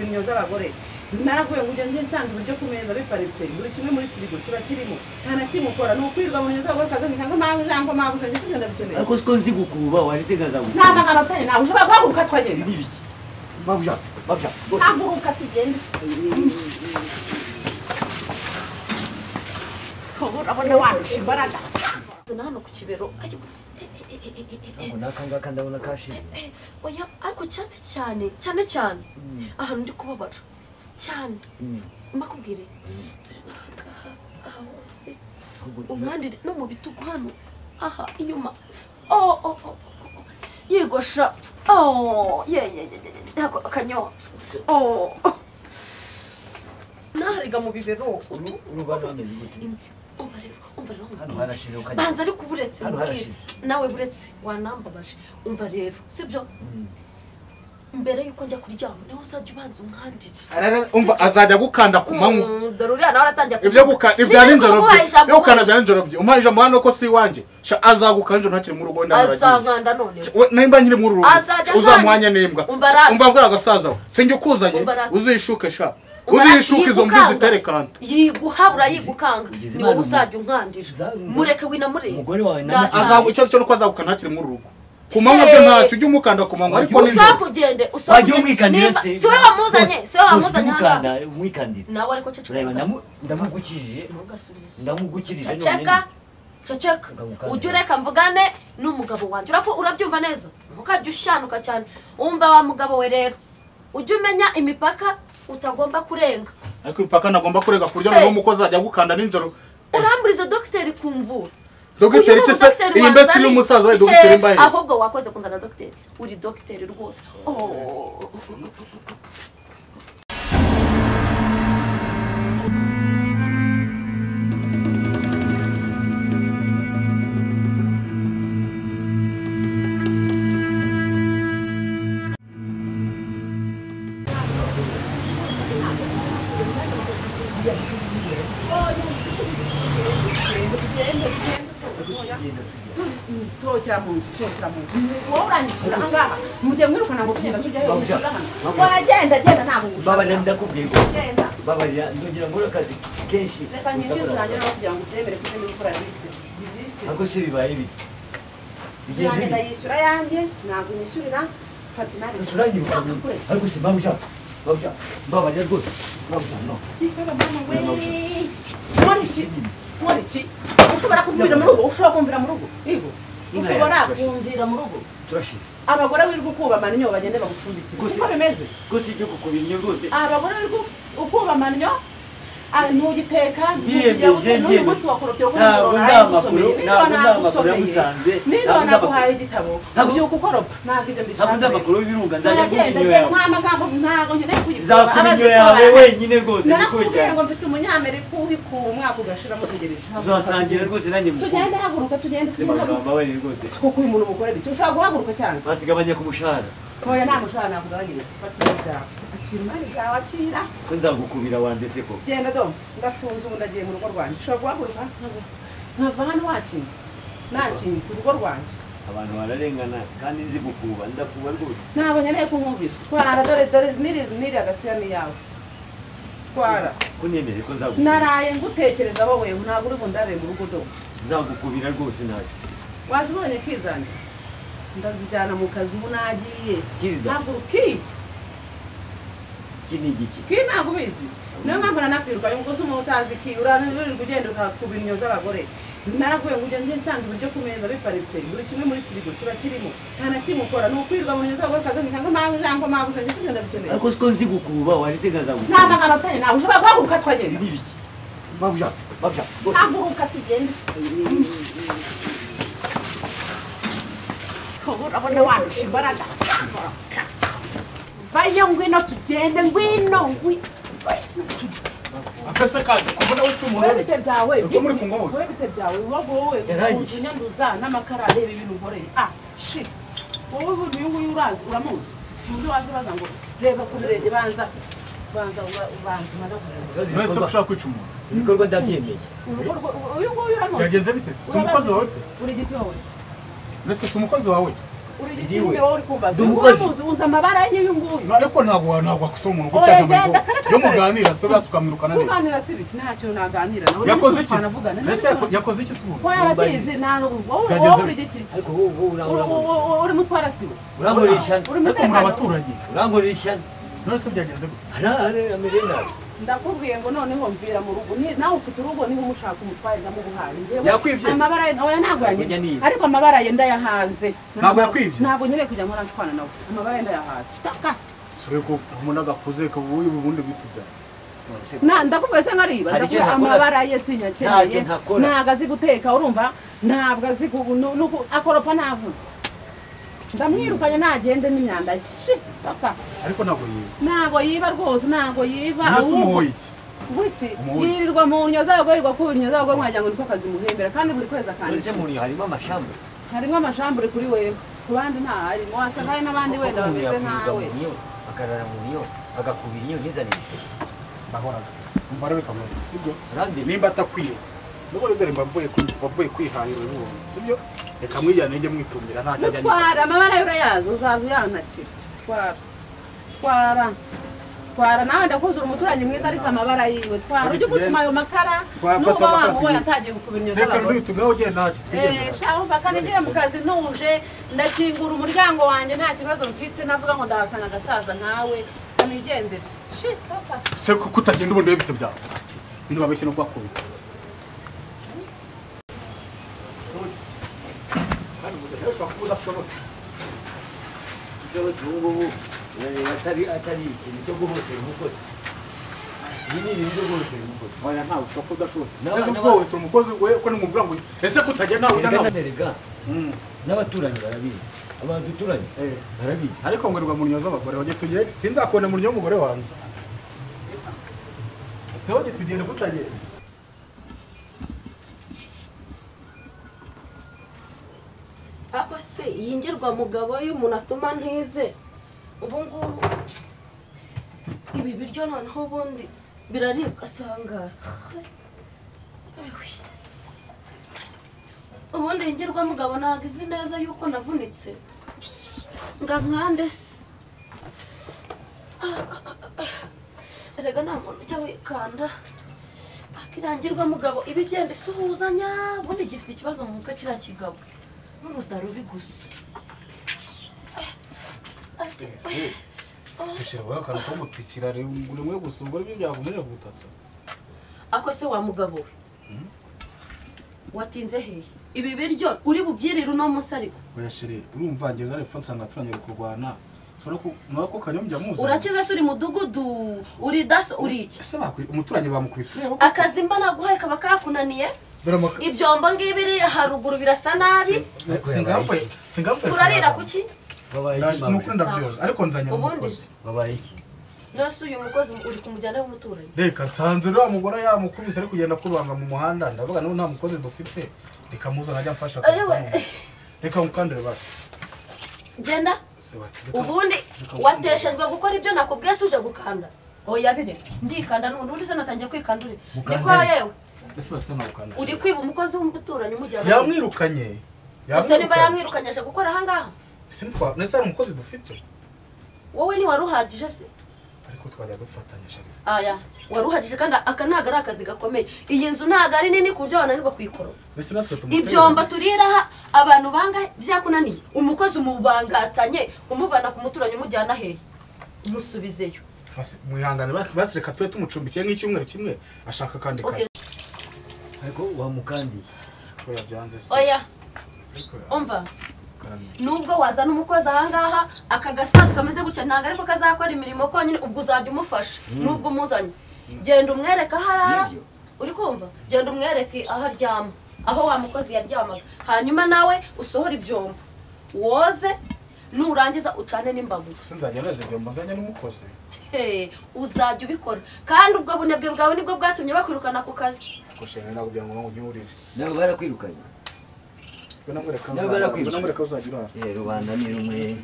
Ibinyoza abagore naravuye ngo ugende nsanze uburyo ku meza biparitse buri kimwe muri firigo kiba kirimo nta na kimwe ukora no kwirwa mu nyoza abagore kaza nkanga mabujango mabujanye singenda bikeneye ariko siko nzi gukuba warite ngazamu nta amafaranga nawe ushobora guhaguruka twagenda nibiki mabuja haguruka tugende urabona wandusha imbaraga hano ku kibero nakanga ndabona kashi oya ariko cyane ahantu ndi kubabara cyane makubwire hose umwandire no mu bitugu hano aha inyuma yegosha ntabwo akanyo nahariga mu bibero urubano ameze gute umva rero banza ari kuburetse nawe buretse wanambabaje umva rero sibyo mbere yuko njya kuryama naho uzajya ubanza unkandire umva azajya gukanda ku manywa doruriya nawe aratangiye ibya ninjoro byo gukanda bya ninjoro byo umpaje amahano ko si wanje azagukanje ntakiri mu rugo ndabaragiye azankanda none nimba nkiri mu rugo uzamuhanya nembwa umva bwa gasaza sinjye ukuzanye uzishuke sha uzishuke izo mvi ziterekanta yiguhabura yigukanga ni wowe uzajya unkandira mureke winamure umugore wawe icyo cyo nuko azagukana ntakiri mu rugo kumanywa byo ntacyo ujye umukanda kumanywa ariko usakugende si we wamuzanye hano umwikandira nawe ariko ndamugukirije ceceka ujye ureka mvugane n'umugabo wanjye urabyumva neza ntukajya ushyanuka cyane umva wa mugabo we rero ujye umenya imipaka utagomba kurenga ariko imipaka nagomba kurenga ku buryo noneho umukozi ajya gukanda nijoro uramburiza dogiteri kumvura dogiteri cyese iyi mbese ni umusaza we dogiteri mbaye ahubwo wakoze kunzana dogiteri uri dogiteri rwose Sohokera mu nzu wowe uranyishyura ahangaha mugiye mwirukana ngo tugenda tujya wagenda ntabwo babarira ndakubwiye babarira ndongera muri akazi kenshi reka nyinjiza nanjye no kugira ngo utemere ko ndi gukora bise ntabwo se bibaye ibi ngenda yishyura yanjye ntabwo nyishyurira Fatima ariko se babuja babarira rwose babuja no Moriki ushobora kumvira mu rugo ushobora kumvira mu rugo turashira abagore wirirwa ukubamana inyo bagende bagucumbikira siko bimeze gusa ibyo kukubinyo rwose abagore wirirwa ukubamana inyo ntugiteka n'uyu munsi wakoroteye ko niba naguhaye igitabo ubyuka ukoropa ntabwo ibyo mbishaka ntabwo ndamakuru y'ibirunga nzajya kubyinyo yawe nta magambo ntabwo nkeneye kuyikora zakubinyo yawe wenyine rwose narakubwiye ngo mfite umunyamerika uhikuwe umwaka ugashira mutegereje uzasangira rwose nanjye tugende haguruka tugende babarira rwose kuko uyu muntu umukorera iki ushobora guhaguruka cyane basigabanya ku mushahara oya nta mushahara nakugabanyiriza fatira byawe akira imari zawe akira ko nzagukubira wanjye se ko genda dom ndafunze ubu ndagiye mu rugo rwanjye ushobora guhaguruka nkava hano wakinze nakinze urugo rwanjye abantu bararengana kandi nzi gukuba ndakuba rwose ntabwo nkeneye kumwumvira twara dore niri agasiya ni yawe twara ko nemeje ko nzagukubira naraye ngutekerezaho wewe ntabwo uri bundare mu rugo dom nzagukubira rwose ntacyo wazibonye kizanye ndazijyana mu kazi ubu nagiye haguruki iki ni igiki ki ntabwo ubizi niyo mpamvu nanakwiruka uyu mugozi umuntu utazi ki uririrwa ugenda ukakubira inyoza abagore naravuye ngo ugende nsanze uburyo ku meza biparitse buri kimwe muri firigo kiba kirimo nta na kimwe ukora ni ukwirwa mu nyoza abagore kaza nkanga mabujanye singenda bikeneye ariko siko nzi gukuba warite ngazamu nta amafaranga nawe ushobora guhaguruka twagenda nibiki babuja haguruka tugende urabona wandusha imbaraga vayo ngwino tugende ngwino afese kandi kubona umuntu webite byawe uko muri kungo hose webite byawe wowe unyanduza n'amakara areba ibintu nkoreye shit wowe uyu nguyu uramuzi undi waje baza ngo reba ku birenge banza mwese ushaka kwica umuntu ibikorwa ndabyemeye uyu nguyu uramuzi byagenze bite se umukozi wose uri giti wowe mbese si umukozi wawe uri igikumi wowe uri kumbaza uza amabara y'uyu nguyu ariko ntabwo akusoma umuntu gucyanga yo muganira so basukamwirukana neza kuganira si biki nta kintu naganira nawe yakoze iki ese yakoze iki se ko yarakizi nta wowe uri igiki ariko wowe uri mutwara sibo urangorisha ariko muri abaturanyi urangorisha none se byagenze gute amerena ndakubwiye ngo noneho mvira mu rugo nawe ufite urugo niba umushaka umutware ndamuguhaye njyewe yakwibye amabara ye oya ntabwo yanyibye ariko amabara ye ndayahaze ntabwo yakwibye ntabwo nyine kujya nkora ntwana nawe amabara ye ndayahaze taka siko umuntu agakuze ko uyu bundi bitujya ndakubwiye se nkariba ndakubwiye amabara ye sinyakeneye ntabwo azi guteka urumva ntabwo azi akoropa ntavuze ndamwirukanye nagende n'imyanda shi taka ariko ntabwo yiba rwose ntabwo yiba ahubwo Buki yirirwa mu nyo z'abagore ku nyo z'abagore mwajya ngo niko kazi muhembera kandi buri kwezi akandika muri harimo amashambure kuri wewe ku bandi nta harimo wasanga hari n'abandi wenda bameze nkawe bakarara mu niyo bagakubira iyo nkizanise bahoraga umva rero bikamera sibyo nimba atakwiye nubwo dore bavuye kwihahira ubu sibyo reka mwijyane njye mwitumira nta cyajya twara amabara y'urayazo uzaza uyantakira twara nawe ndakuzura umuturanyi mwiza ariko amabara yiwe twara ujye gutuma ayo makara n'uba wamubonye atagiye gukubira inyo z'abagore umva kandi ngiye mu kazi ntuje ndakingura umuryango wanjye nta kibazo mfite navuga ngo ndahasanga agasaza nkawe kanigendere se kuko utagenda ubundi we bite byawe bintu babeshye no kubakubita atari ikintu cyo guhotera umukozi ibi ni ibintu byo guhotera umukozi oya ntawe ushobora kuba udashobora neza ubwohotera umukozi we ko nimubwira ngo ese kutagenda nawe ujya nawe n'abaturanyi barabizi abantu duturanye barabizi ariko ngorirwa mu nyo z'abagore wajye tugende sinzakubona mu nyo y'umugore wanjye ese wajye tugende kutagenda ako se yingirwa mugabo y'umuntu atuma ntize ubu ngubu ibi biryo noneho ubundi biraribwa asanga ubundi yingirwa mugabo ntabwo izi neza yuko navunitse nga nkande se erega nta muntu ujya wikanda akirangirwa mugabo ibigenda isuhuzanya ubundi gifite ikibazo mu mutwe kiriya kigabo n'urudarubi gusa sishira bwa kana ko gutsikira rimwe gusa ubwo ibyo byagumerera gutatsa ako se wa mugabo watinze hehe ibi biryo uri bubyirira uno musariko oya shire urumva ngeza arepfa nsanga turanyere kurwana sora ko mwako kanyombya muzi urakize se uri mudugudu uri daso uri iki ese bakwi umuturanye bamukubitireho akazi mba naguhaye kaba kakunaniye ibyombo ngibiri haruguru birasa nabi singapfa turarira kuki nukunda byose ariko nzanye n'umukozi babaye iki nose uyu mukozi uri kumujyana w'umuturanyi reka nsanze rero mugore yamukubise ari kugenda kurwanga mu muhanda ndavuga no nta mukozi dufite reka muzana ajya mfasha reka mukandire basi genda ubundi wateshejwe gukora ibyo nakubwiye suje gukanda oya bire ndikanda n'ubundi se natangiye kwikandura niko yewe uri kwiba umukozi w'umuturanyi umujyana yamwirukanye ese niba yamwirukanye aje gukora aha ngaha nese ari umukozi dufite wowe ni waruhagije se ariko twajya dufatanya shari aya waruhagije kandi aka ntago ari akazi gakomeye iyi nzu ntago ari nini ku buryo wananirwa kuyikora ibyomba turiraha abantu bangahe byakunaniye umukozi umubangatanye umuvana ku muturanyi umujyana hehe umusubizeyo mwihangane basireka tuwe tumucumbikiye nk'icyumweru kimwe ashaka kandi kazi ariko wamukandiye oya byanze se oya umva nubwo wazana umukozi ahangaha aka gasaza kameze gutya ntabwo ariko kazakora imirimo konyine ubwo uzajya umufasha nubwo umuzanye genda umwereke aho arara uri kumva genda umwereke aho aryama aho wa mukozi yaryamaga hanyuma nawe usohora ibyombo woze nurangiza ucane n'imbabura sinzajya neza ibyombo nzanye n'umukozi uzajya ubikora kandi ubwo bunebwe bwawe nibwo bwatumye bakwirukana ku kazi kushene ntabwo kugira ngo unyurire ntabwo barakwirukanye namureka uzajya urara rubanda ni rumwe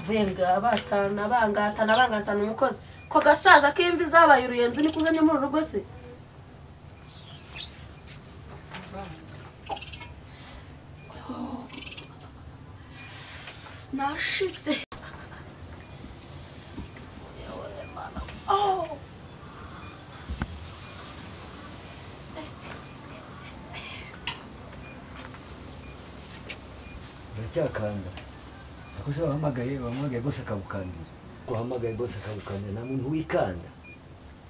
venga batana bangatana umukozi ko gasaza k'imvi zabaye uruyenzi niko uzanye muri urugo se nashize. Oh. Uracyakanda. Akoze wahamagaye bose akagukandira. Wahamagaye bose akagukandira nta muntu wikanda.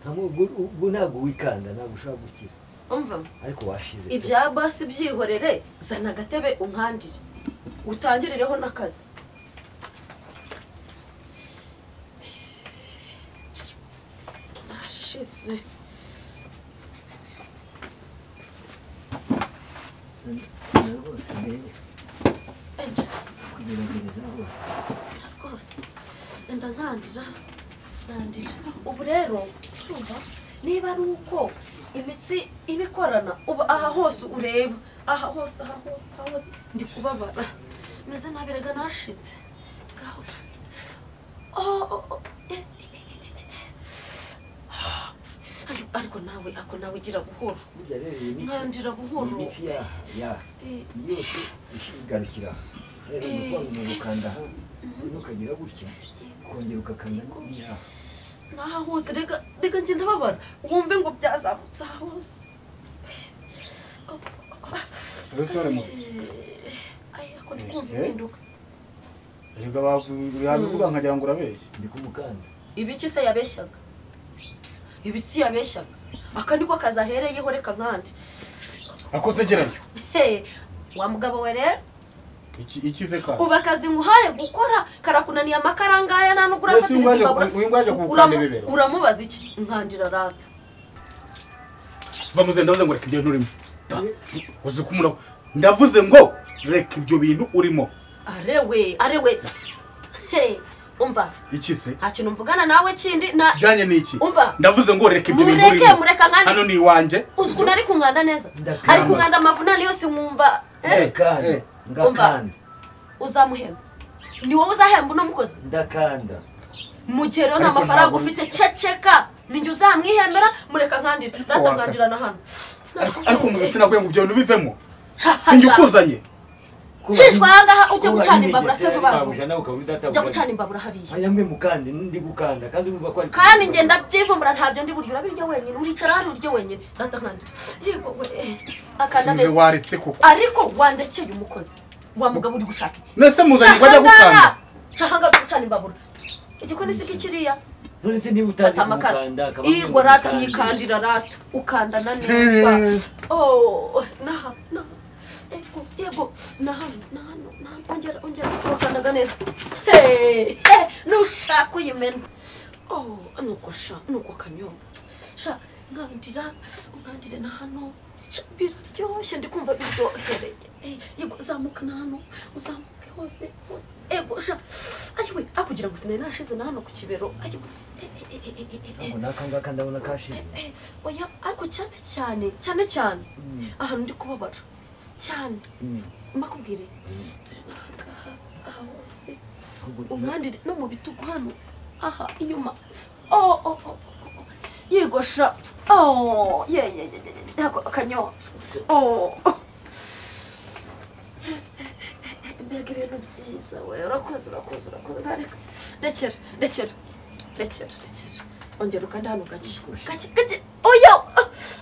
Ntabwo ntabwo wikanda ntabwo ushobora gukira. Umva. Ariko washize. Ibya basi byihorere zana agatebe unkandire. Utangirireho n'akazi. Nashize. Rwose ndeye. Enja. Kugerageza Rwose. Enda nkandira. Ubu rero urumva niba ari uko imitsi ibikorana ubu aha hose ureba aha hose ndi kubabara meze nabi rega nashize ngaho ariko nawe gira buhoro nkandira buhoro imitsi yose ishigarukira rero umuntu ukanda aha ukagira gutya kongera ukakanda naha hose rega njye ndababara wumve ngo byazamutse aha hose Sore mu ako ndikumva impinduka rega yabivuga nkagira ngo urabeshye ndi kumukanda ibiki se yabeshyaga ibiki yabeshyaga aka niko kazahereyeho reka nkandi akoze gerayo wa mugabo we rero ikize ka uba akazi nguhaye gukora karakunaniye amakarangaya nanugura uramubaza iki nkandira rata bamuze ndavuze ngo reka ibyo nturimo uzi kumura ndavuze ngo reka ibyo bintu urimo arewe umva ikise nta kintu mvugana nawe kindi kijanye n'iki umva ndavuze ngo reka ibyo bintu urimo mureka nkandi hano ni wanje uzi ukuntu ari kunkanda neza ari kunkanda amavunane yose nkumva ngakanda uzamuhemba ni wowe uzahemba uno mukozi ndakanda mugero nta mafaranga ufite ceceka ninjye uzamwihembera mureka nkandira data nkandira na hano ariko muzi sinakuye ngo ibyo bintu bivemo sinjye ukuzanye cishwa ahangaha ujye gucana imbabura se vuba ujya gucana imbabura hariya ayamwe mukandi ndi gukanda kandi urumva ko ari kandi ngenda byivumbura ntabyo ndi buryo urabirya wenyine uricara hano urye wenyine data nkandira yego we akanda neza waretse koko ariko wandekeye umukozi wa mugabo uri gushaka iki nese muzanye bajya gukanda cahanga gucana imbabura igikoni siki kiriya none se niba utazi gukanda igwa rata nyikandira rata ukandana neza naha ego ongera wakandaga neza nushaka uyimena nuko kanyo nkandire na hano biraryoshye ndi kumva biryohereye yego zamuka na hano uzamuke hose ego ayiwe akugira ngo sinari nashize na hano ku kibero ayiwe nakangaka ndabona kashize oya ariko cyane ahantu ndi kubabara cyane mbakubwire aha hose umwandire no mu bitugu hano aha inyuma yegosha ntabwo akanyo mbega ibintu byiza we urakoze rekera ongera ukanda hano gake oya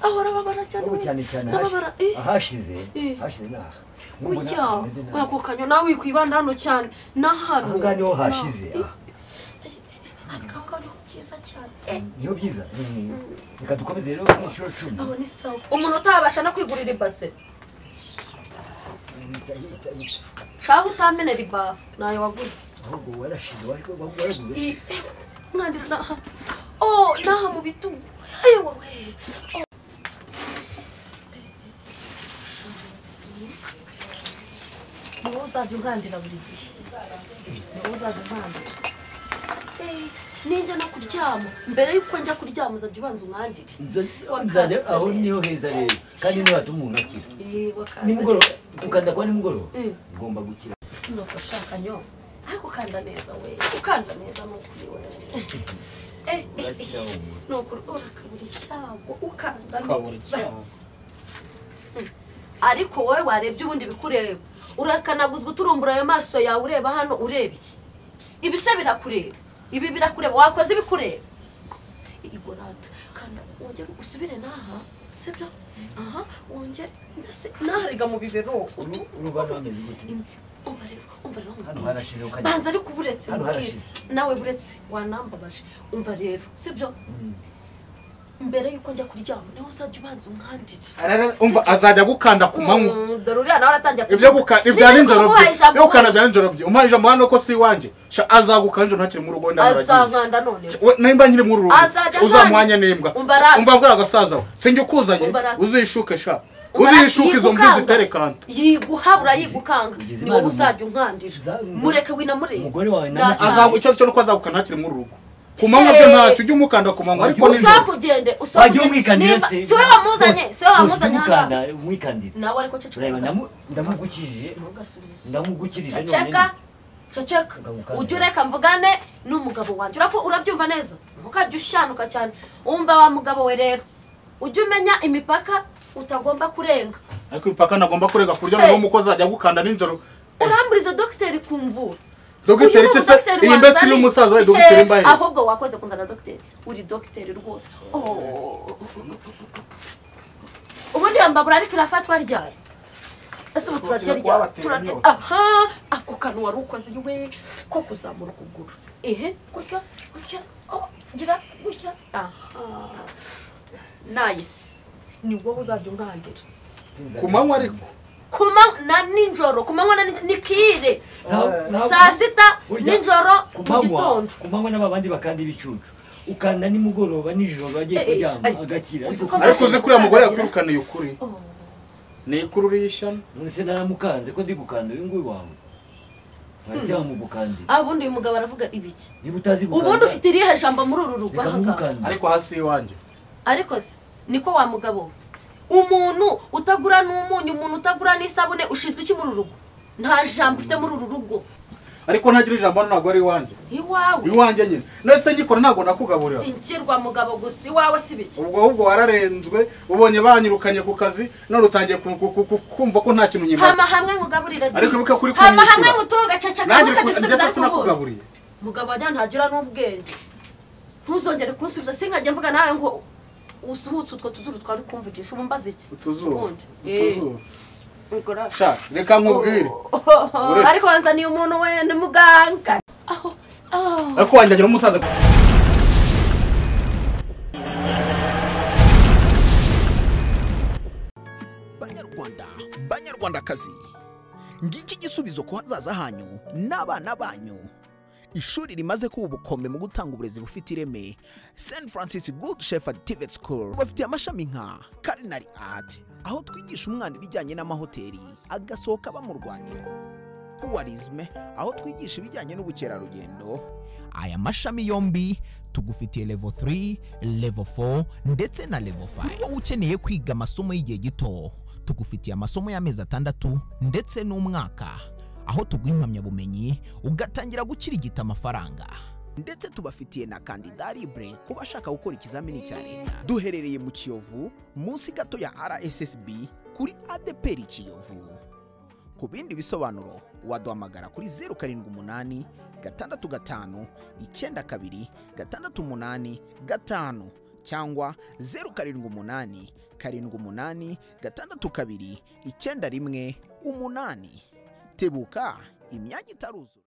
ahora babara cyane nababara ahashize naha oya ko kanyo nawe wikwibanda hano cyane nahano ahanga niho hashize ariko niho byiza cyane niho byiza reka dukomeze rero inshuro 10 aho ni sawa umuntu utabasha no kwigurira ibase shaho utamenera ibafu nayo waguze ahubwo warashize waraguze nkandira naha naha mu bitugu ayo we niwo uzajya unkandira buri gihe niwo uzajya unkandira ninjya no kuryama mbere y'uko njya kuryama uzajya ubanza unkandire nzajya aho niho heza rero kandi niho hatuma umuntu akira nimugoroba ukanda kwa nimugoroba ugomba gukira nuko shaka nyo ariko ukanda neza we ukanda neza n'ukuri we nuko urakabura icyago ukanda neza ariko wowe warebye ubundi bikureba urakanaguzwa uturumbura ayo maso yawe ureba hano ureba iki ibi se birakureba ibi birakureba wakoze ibikureba igorata kandi wongera usubire naha sibyo aha wongera mbese nahariga mu bibero urubano ameze gute umva rero hano harashira ukajya banza ariko uburetse nawe buretse wanambabaje umva rero sibyo mbere yuko njya kuryama niho uzajya ubanza unkandire umva azajya gukanda ku manywa dore uriya nawe aratangira ibya ninjoro byo ukanda bya ninjoro byo umpaje amahano ko si wanje azagukanje ntakiri mu rugo azankanda none nimba nkiri mu rugo uzamuhanya n'imbwa umva bwa gasaza sinjye ukuzanye uzishuke sha uzishuke izo mvi ziterekanta yiguhabura yigukanga ni wowe uzajya unkandira mureke winamureke umugore wawe icyo cyo nuko azagukana ntakiri mu rugo kumanywa byo ntacyo ujye umukanda kumanywa ariko usakugende usakugende si we wamuzanye hanga umwikandira nawe ariko cyo ndamugukirije none ceceka ujye ureka mvugane n'umugabo wanjye urabyumva neza ntukajya ushanuka cyane umva wa mugabo we rero ujye umenya imipaka utagomba kurenga ariko imipaka nagomba kurenga kurya no mukozi ajya gukanda ninjoro uramburiza dogiteri kumvura dogiteri cyo se iyi mbese ni umusaza we dogiteri mbaye ahubwo wakoze kunzana dogiteri uri dogiteri rwose ubundi yambabura ariko irafatwa ryari ese ubu turarya aha ako kantu wari ukoze we ko kuzamura ukuguru gutya gira gutya aha nice ni wowe uzajya unkandira kumanywa ariko na ninjoro kumanywa nikire saa sita ninjoro mu gitondo kumanywa n'abandi bakandi ibicucu ukanda nimugoroba nijoro agiye kuryama agakira ariko uzi kuri mugore yakwirukaniye ukuri ni ikururi yishana none naramukanze ko ndi gukanda uyu nguyu wawe wajya mu gukandi abundi uyu mugabo aravuga ibiki niba utazi gukanda ubundi ufite irihe jambo muri uru rugo ariko hasi iwanje ariko se niko wa mugabo umuntu utagura n'umunyu umuntu utagura n'isabune ushinzwe iki muri rugo nta jambo ufite muri uru rugo ariko ntagira ijambo ntabwo ari iwanje iwanje nyine nese ngikora ntabwo nakugaburira ingirwa mugabo gusa iwawe si biki ubwo wararenzwe ubonye banyirukanye ku kazi none utangiye kumva ko nta kintu nyima hamwe ngugaburira ariko bika kuri hamwe ngutunga ceceka ukagisubiza sinakugaburiye mugabo ajya ntagira n'ubwenge ntuzongere kunsubiza sinkajya mvuga nawe ngo usuhutse utwo tuzuru twari kumvugisha ubu mbaze iki utuzuru sha reka nkubwire ariko wanzaniye umuntu we ni muganga ariko wanjyagira umusaza banyarwandakazi ngiki gisubizo ko hazaza hanyu n'abana banyu ishuri rimaze kuba ubukombe mu gutanga uburezi bufite ireme St Francis Good Shepherd TVET School bafite amashami nka Culinary Art aho twigisha umwana ibijyanye n'amahoteli agasohoka bamurwanira, tourism aho twigisha ibijyanye n'ubukerarugendo. Aya mashami yombi tugufitiye level 3, level 4 ndetse na level 5. Wowe ukeneye kwiga amasomo y'igihe gito tugufitiye amasomo y'amezi 6 ndetse n'umwaka aho tuguha impamyabumenyi ugatangira gukirigita amafaranga. Ndetse tubafitiye na kandida libre ku bashaka gukora ikizamini cya leta. Duherereye mu Kiyovu munsi gato ya RSSB kuri ADPR Kiyovu. Ku bindi bisobanuro waduhamagara kuri 078 65 92 685 cyangwa 078 78 62 91 8. Tebuka imyanya itaruzu.